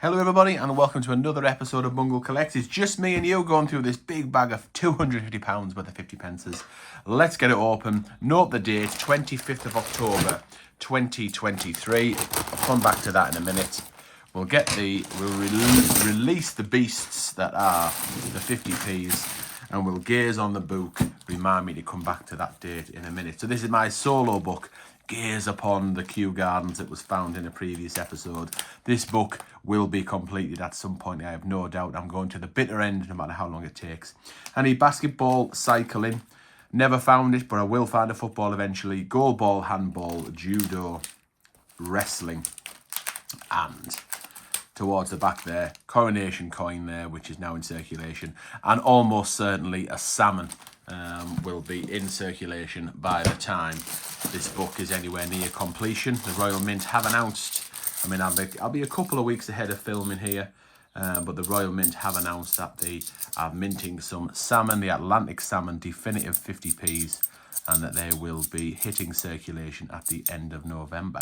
Hello everybody and welcome to another episode of Bungle Collects. It's just me and you going through this big bag of £250 worth of 50 pences. Let's get it open. Note the date, 25th of October 2023. I'll come back to that in a minute. We'll release the beasts that are the 50p's and we'll gaze on the book. Remind me to come back to that date in a minute. So this is my solo book, Gaze Upon the Kew Gardens, that was found in a previous episode. This book will be completed at some point, I have no doubt. I'm going to the bitter end, no matter how long it takes. I need basketball, cycling. Never found it, but I will find a football eventually. Goalball, handball, judo, wrestling, and towards the back there, Coronation coin there, which is now in circulation, and almost certainly a salmon will be in circulation by the time this book is anywhere near completion. The Royal Mint have announced, I mean, I'll be a couple of weeks ahead of filming here, but the Royal Mint have announced that they are minting some salmon, the Atlantic salmon definitive 50p's, and that they will be hitting circulation at the end of November.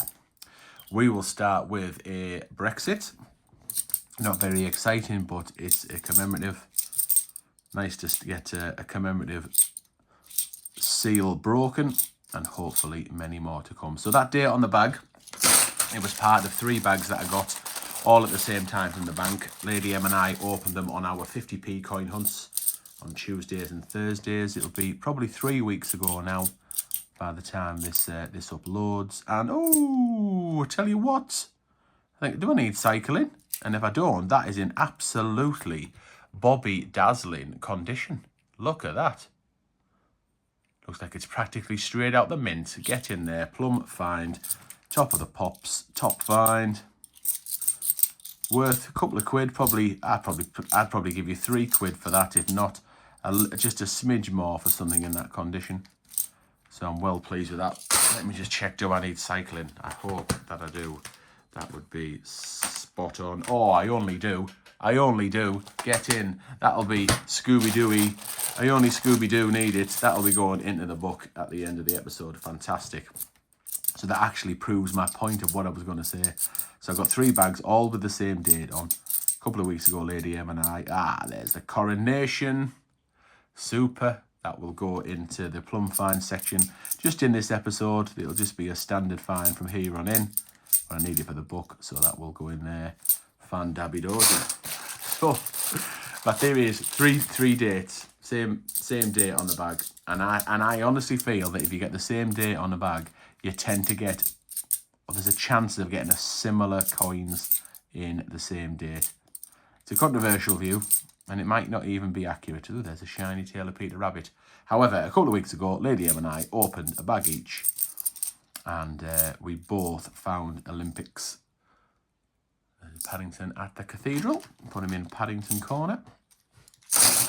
We will start with a Brexit. Not very exciting, but it's a commemorative. Nice to get a commemorative seal broken, and hopefully many more to come. So that date on the bag, it was part of 3 bags that I got all at the same time from the bank. Lady M and I opened them on our 50p coin hunts on Tuesdays and Thursdays. It'll be probably 3 weeks ago now by the time this uploads. And oh, I tell you what, I think, do I need cycling? And if I don't, that is in absolutely Bobby dazzling condition. Look at that. Looks like it's practically straight out the mint. Get in there, plum find, top of the pops, top find. Worth a couple of quid, probably. I'd probably give you £3 for that, if not just a smidge more for something in that condition. So I'm well pleased with that. Let me just check, do I need cycling? I hope that I do. That would be spot on. Oh, I only do. Get in. That'll be Scooby-Dooey. I only Scooby-Doo need it. That'll be going into the book at the end of the episode. Fantastic. So that actually proves my point of what I was going to say. So I've got 3 bags, all with the same date on. A couple of weeks ago, Lady M and I. There's the Coronation. Super. That will go into the plum find section. Just in this episode, it'll just be a standard find from here on in. But I need it for the book, so that will go in there. Fan dabby dozy. So my theory is three dates, same date on the bag, and I honestly feel that if you get the same date on the bag, you tend to get, or there's a chance of getting a similar coins in the same date. It's a controversial view, and it might not even be accurate. Ooh, there's a shiny tail of Peter Rabbit. However, a couple of weeks ago, Lady M and I opened a bag each, and we both found Olympics. Paddington at the Cathedral. Put him in Paddington Corner.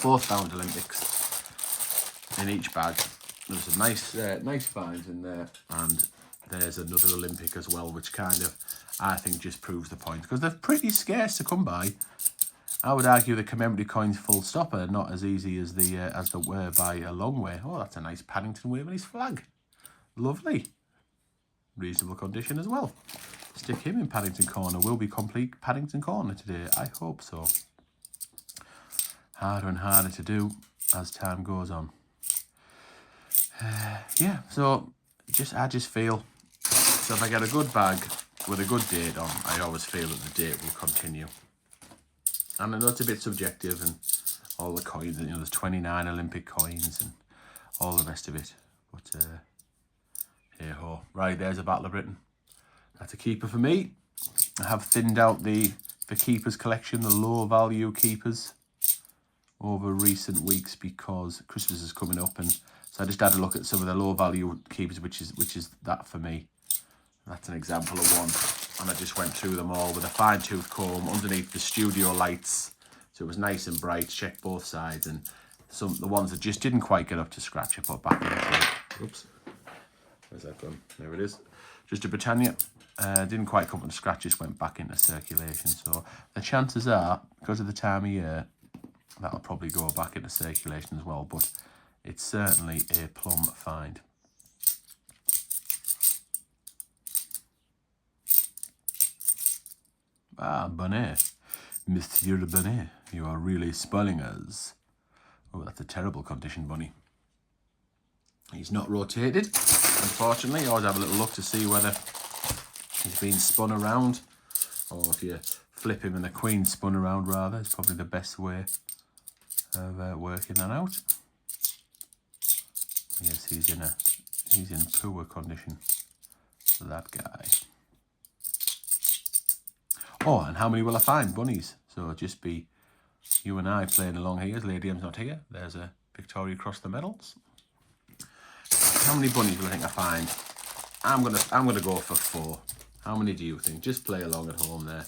Both found Olympics in each bag. There's some nice finds in there, and there's another Olympic as well, which kind of, I think, just proves the point, because they're pretty scarce to come by. I would argue the commemorative coins full stop are not as easy as they were by a long way. Oh, that's a nice Paddington waving his flag. Lovely. Reasonable condition as well. Stick him in Paddington Corner. Will be complete Paddington Corner today. I hope so. Harder and harder to do as time goes on. Yeah, so I just feel, so if I get a good bag with a good date on, I always feel that the date will continue. And I know it's a bit subjective, and all the coins, and there's 29 Olympic coins and all the rest of it. But hey ho. Right, there's a Battle of Britain. That's a keeper for me. I have thinned out the keepers collection, the low value keepers, over recent weeks because Christmas is coming up, and so I just had a look at some of the low value keepers, which is that for me. That's an example of one, and I just went through them all with a fine tooth comb underneath the studio lights, so it was nice and bright. Checked both sides, and the ones that just didn't quite get up to scratch, I put back into. Oops, where's that gone? There it is. Just a Britannia. Didn't quite come up to scratch, just went back into circulation. So the chances are, because of the time of year, that'll probably go back into circulation as well. But it's certainly a plum find. Bonnet. Monsieur Bunny, you are really spoiling us. Oh, that's a terrible condition, Bunny. He's not rotated, unfortunately. I always have a little look to see whether he's been spun around, or if you flip him and the queen spun around rather, it's probably the best way of working that out. Yes, he's in poor condition, that guy. Oh, and how many will I find? Bunnies. So it'll just be you and I playing along here. Lady M's not here. There's a Victoria across the medals. How many bunnies will I think I find? I'm gonna go for 4. How many do you think? Just play along at home there.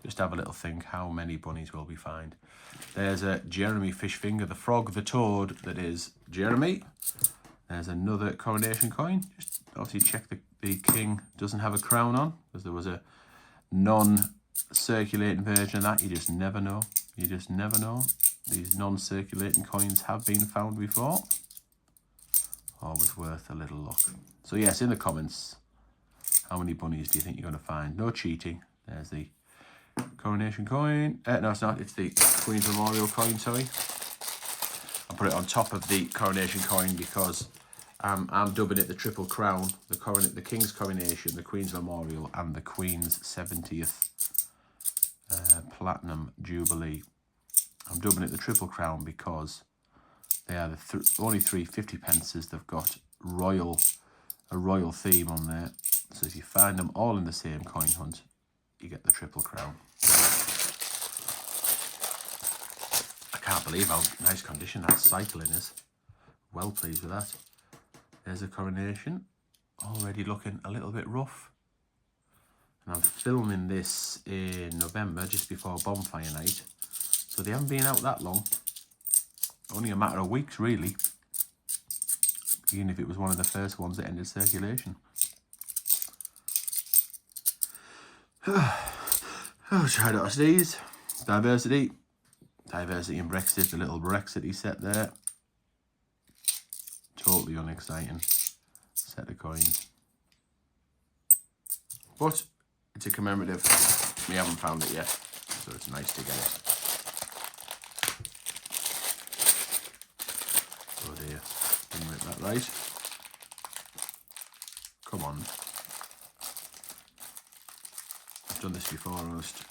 Just have a little think. How many bunnies will we find? There's a Jeremy Fishfinger, the frog, the toad. That is Jeremy. There's another coronation coin. Just obviously check the king doesn't have a crown on, because there was a non-circulating version of that. You just never know. You just never know. These non-circulating coins have been found before. Always worth a little look. So yes, in the comments, how many bunnies do you think you're going to find? No cheating. There's the coronation coin. No, it's not. It's the Queen's Memorial coin, sorry. I'll put it on top of the coronation coin because I'm dubbing it the Triple Crown, the King's Coronation, the Queen's Memorial, and the Queen's 70th Platinum Jubilee. I'm dubbing it the Triple Crown because they are the only 3 50 pences. They've got a royal theme on there. So if you find them all in the same coin hunt, you get the Triple Crown. I can't believe how nice condition that cycling is. Well pleased with that. There's a coronation. Already looking a little bit rough. And I'm filming this in November, just before Bonfire Night. So they haven't been out that long. Only a matter of weeks, really. Even if it was one of the first ones that ended circulation. Oh, try not to sneeze. Diversity. Diversity in Brexit, the little Brexity set there. Totally unexciting set of coins. But it's a commemorative. We haven't found it yet, so it's nice to get it. Oh dear, didn't make that right. Come on. I've done this before almost.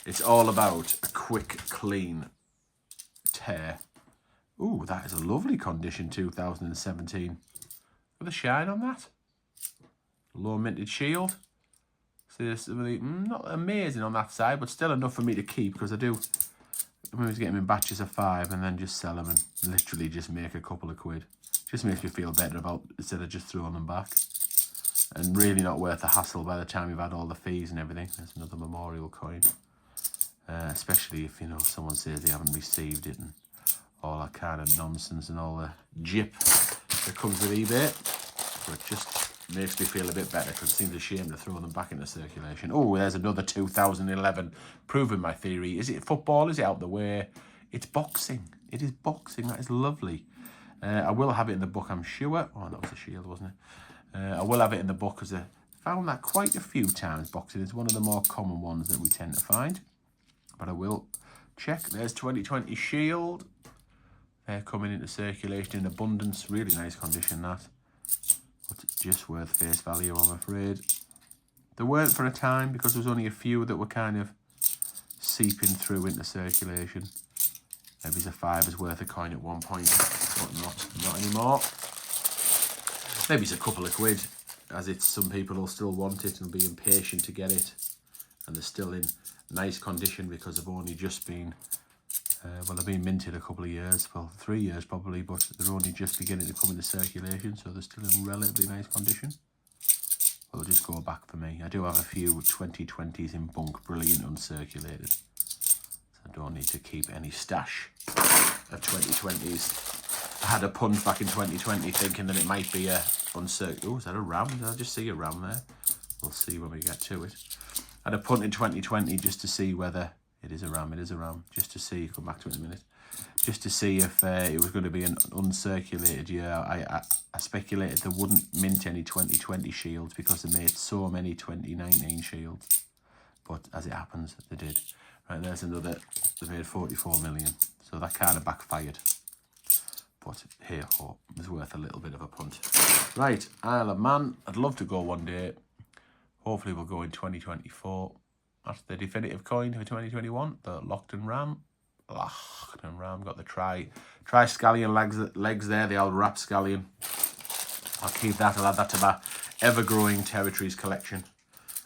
It's all about a quick, clean tear. Ooh, that is a lovely condition, 2017. With a shine on that. Low minted shield. See, this really not amazing on that side, but still enough for me to keep, because I always get them in batches of 5 and then just sell them and literally just make a couple of quid. Just makes me feel better about, instead of just throwing them back. And really not worth the hassle by the time you've had all the fees and everything. There's another memorial coin. Especially if, you know, someone says they haven't received it and all that kind of nonsense and all the jip that comes with eBay. So it just makes me feel a bit better, because it seems a shame to throw them back into circulation. Oh, there's another 2011, proving my theory. Is it football? Is it out the way? It's boxing. It is boxing. That is lovely. I will have it in the book, I'm sure. Oh, that was a shield, wasn't it? I will have it in the book, because I found that quite a few times. Boxing is one of the more common ones that we tend to find. But I will check. There's 2020 shield. They're coming into circulation in abundance. Really nice condition, that. But just worth face value, I'm afraid. They weren't for a time, because there was only a few that were kind of seeping through into circulation. Maybe it's a 5's worth of coin at one point, but not anymore. Maybe it's a couple of quid, as it's some people will still want it and be impatient to get it. And they're still in nice condition because they've only just been, well, they've been minted a couple of years, well, 3 years probably, but they're only just beginning to come into circulation, so they're still in relatively nice condition. Well, they'll just go back for me. I do have a few 2020s in bunk, brilliant uncirculated. So I don't need to keep any stash of 2020s. I had a punt back in 2020 thinking that it might be a uncirculated. Oh, is that a ram? Did I just see a ram there? We'll see when we get to it. I had a punt in 2020 just to see whether it is a ram. It is a ram. Just to see. Come back to it in a minute. Just to see if it was going to be an uncirculated year. I speculated they wouldn't mint any 2020 shields because they made so many 2019 shields. But as it happens, they did. Right, there's another. They made 44 million, so that kind of backfired. But hey ho, it was worth a little bit of a punt. Right, Isle of Man. I'd love to go one day. Hopefully we'll go in 2024. That's the definitive coin for 2021. The Lochtan Ram. Lochtan Ram got the tri-scallion legs there, the old rapscallion. I'll keep that. I'll add that to my ever-growing Territories collection.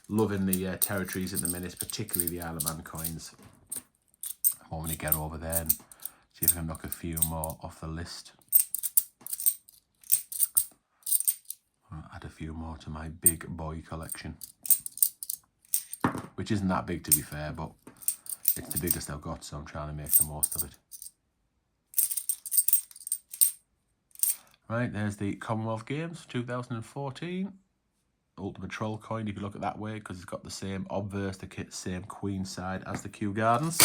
Loving the Territories at the minute, particularly the Isle of Man coins. I want to get over there and see if I can knock a few more off the list. I'll add a few more to my big boy collection, which isn't that big to be fair, but it's the biggest I've got, so I'm trying to make the most of it. Right, there's the Commonwealth Games 2014. Ultimate Troll coin, if you look at that way, because it's got the same obverse, the same queen side as the Kew Gardens.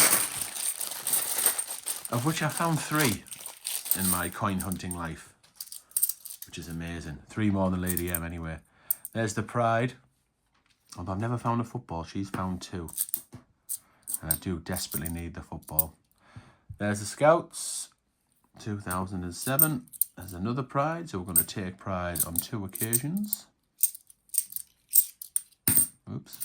Of which I found 3 in my coin hunting life, which is amazing. 3 more than Lady M anyway. There's the Pride. Although I've never found a football, she's found 2. And I do desperately need the football. There's the Scouts 2007. There's another Pride, so we're going to take Pride on 2 occasions. Oops.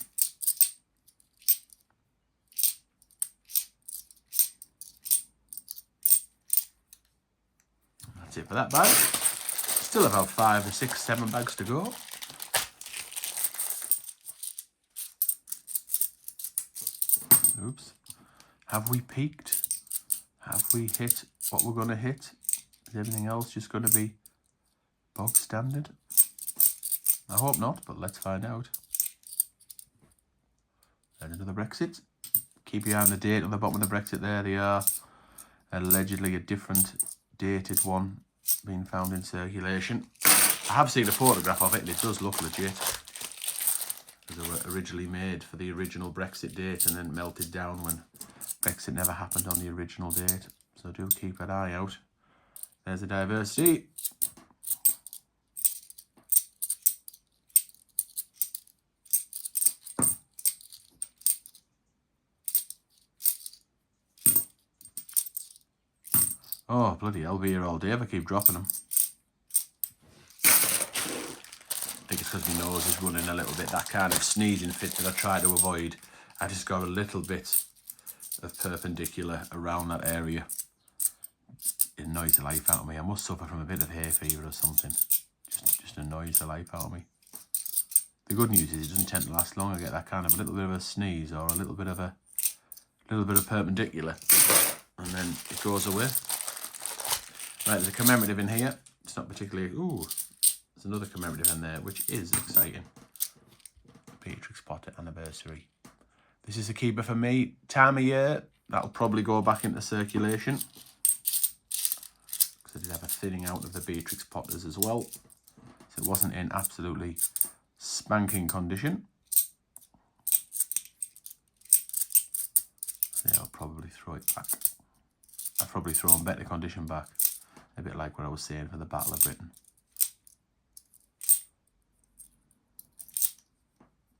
That's it for that bag. Still about 5 or 6, 7 bags to go. Oops. Have we peaked? Have we hit what we're going to hit? Is everything else just going to be bog standard? I hope not, but let's find out. And another Brexit. Keep your eye on the date on the bottom of the Brexit there. They are allegedly a different dated one being found in circulation. I have seen a photograph of it and it does look legit. Because they were originally made for the original Brexit date and then melted down when Brexit never happened on the original date. So do keep an eye out. There's the diversity. Oh, bloody hell, be here all day if I keep dropping them. I think it's because my nose is running a little bit, that kind of sneezing fit that I try to avoid. I just got a little bit of perpendicular around that area. It annoys the life out of me. I must suffer from a bit of hay fever or something. Just annoys the life out of me. The good news is it doesn't tend to last long. I get that kind of a little bit of a sneeze or a little bit of perpendicular, and then it goes away. Right, there's a commemorative in here. It's not particularly... Ooh, there's another commemorative in there, which is exciting. Beatrix Potter anniversary. This is a keeper for me. Time of year, that'll probably go back into circulation. Because I did have a thinning out of the Beatrix Potters as well. So it wasn't in absolutely spanking condition. So yeah, I'll probably throw it back. I'll probably throw in better condition back. A bit like what I was saying for the Battle of Britain.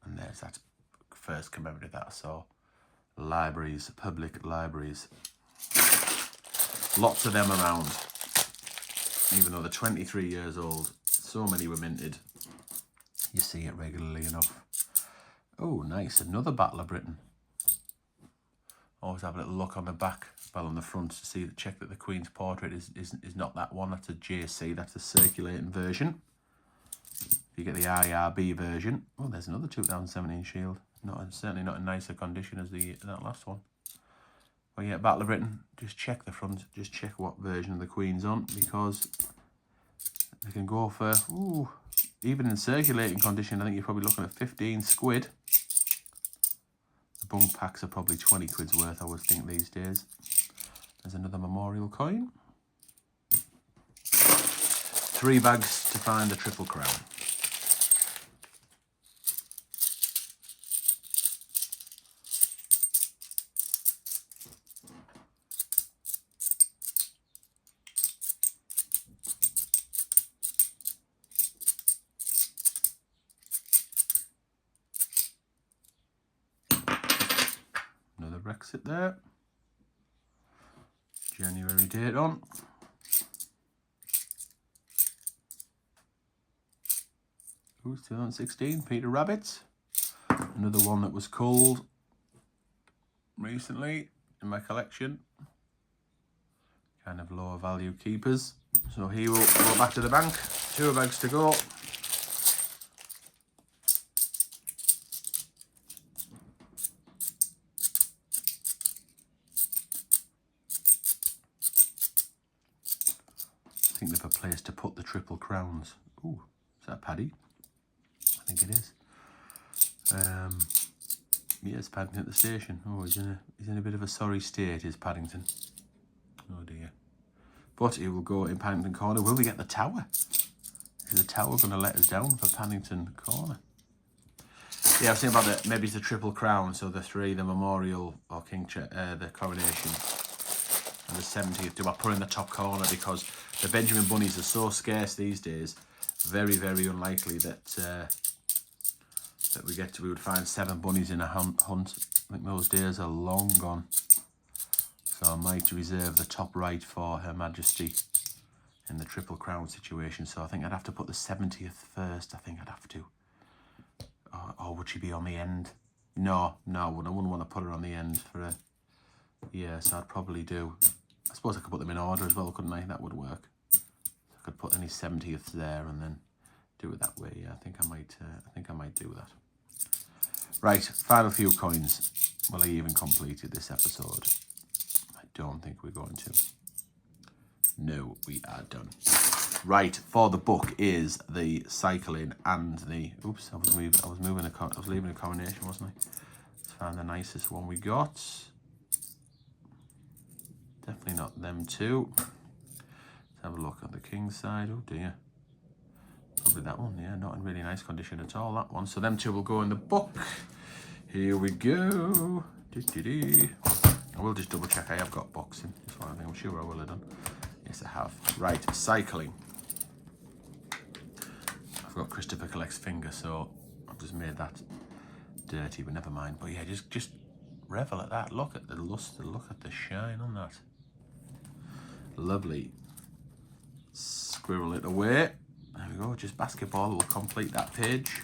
And there's that first commemorative that I saw. Libraries, public libraries. Lots of them around. Even though they're 23 years old, so many were minted. You see it regularly enough. Oh, nice. Another Battle of Britain. Always have a little look on the back, well on the front, to see, check that the Queen's portrait is not that one. That's a JC. That's the circulating version. If you get the IRB version, oh, there's another 2017 shield. Certainly not in nicer condition as that last one. But yeah, Battle of Britain. Just check the front. Just check what version of the Queen's on, because they can go for, ooh, even in circulating condition, I think you're probably looking at 15 squid. The bunk packs are probably 20 quid's worth, I would think, these days. There's another memorial coin. 3 bags to find the Triple Crown. Brexit there. January date on. Ooh, 2016, Peter Rabbit. Another one that was culled recently in my collection. Kind of lower value keepers. So he will go back to the bank. 2 bags to go. I think they've a place to put the Triple Crowns. Ooh, is that Paddy? I think it is. Yes, Paddington at the station. Oh, he's in a bit of a sorry state, is Paddington. Oh dear. But he will go in Paddington Corner. Will we get the tower? Is the tower going to let us down for Paddington Corner? Yeah, I was thinking about maybe it's the Triple Crown, so the 3, the Memorial or the Coronation, and the 70th. Do I put in the top corner because the Benjamin Bunnies are so scarce these days? Very, very unlikely that we would find 7 bunnies in a hunt. I think those days are long gone. So I might reserve the top right for Her Majesty in the Triple Crown situation. So I think I'd have to put the 70th first. I think I'd have to. Or would she be on the end? No, I wouldn't want to put her on the end for a... Yeah, so I'd probably do... I suppose I could put them in order as well, couldn't I? That would work. I could put any 70th there and then do it that way. Yeah, I think I might do that. Right, final few coins. Will I even completed this episode? I don't think we're going to. No, we are done. Right, for the book is the cycling and the... Oops, I was leaving a coronation, wasn't I? Let's find the nicest one we got. Definitely not them 2. Let's have a look at the king's side. Oh dear. Probably that one, yeah, not in really nice condition at all, that one. So them 2 will go in the book. Here we go. I will just double check I have got boxing. That's one thing I'm sure I will have done. Yes, I have. Right, cycling. I've got Christopher Collects finger, so I've just made that dirty, but never mind. But yeah, just revel at that. Look at the luster, look at the shine on that. Lovely. Squirrel it away. There we go, just basketball will complete that page.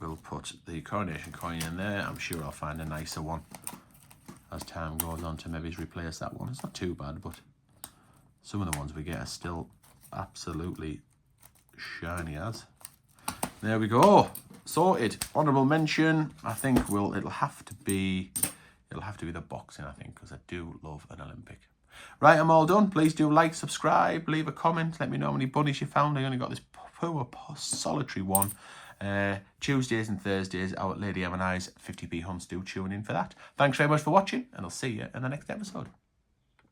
We'll put the coronation coin in there. I'm sure I'll find a nicer one as time goes on to maybe replace that one. It's not too bad, but some of the ones we get are still absolutely shiny as. There we go. Sorted. Honourable mention. I think it'll have to be the boxing, I think, because I do love an Olympic. Right, I'm all done. Please do like, subscribe, leave a comment. Let me know how many bunnies you found. I only got this poor solitary one. Tuesdays and Thursdays out at Lady M&I's 50p Hunts. Do tune in for that. Thanks very much for watching, and I'll see you in the next episode.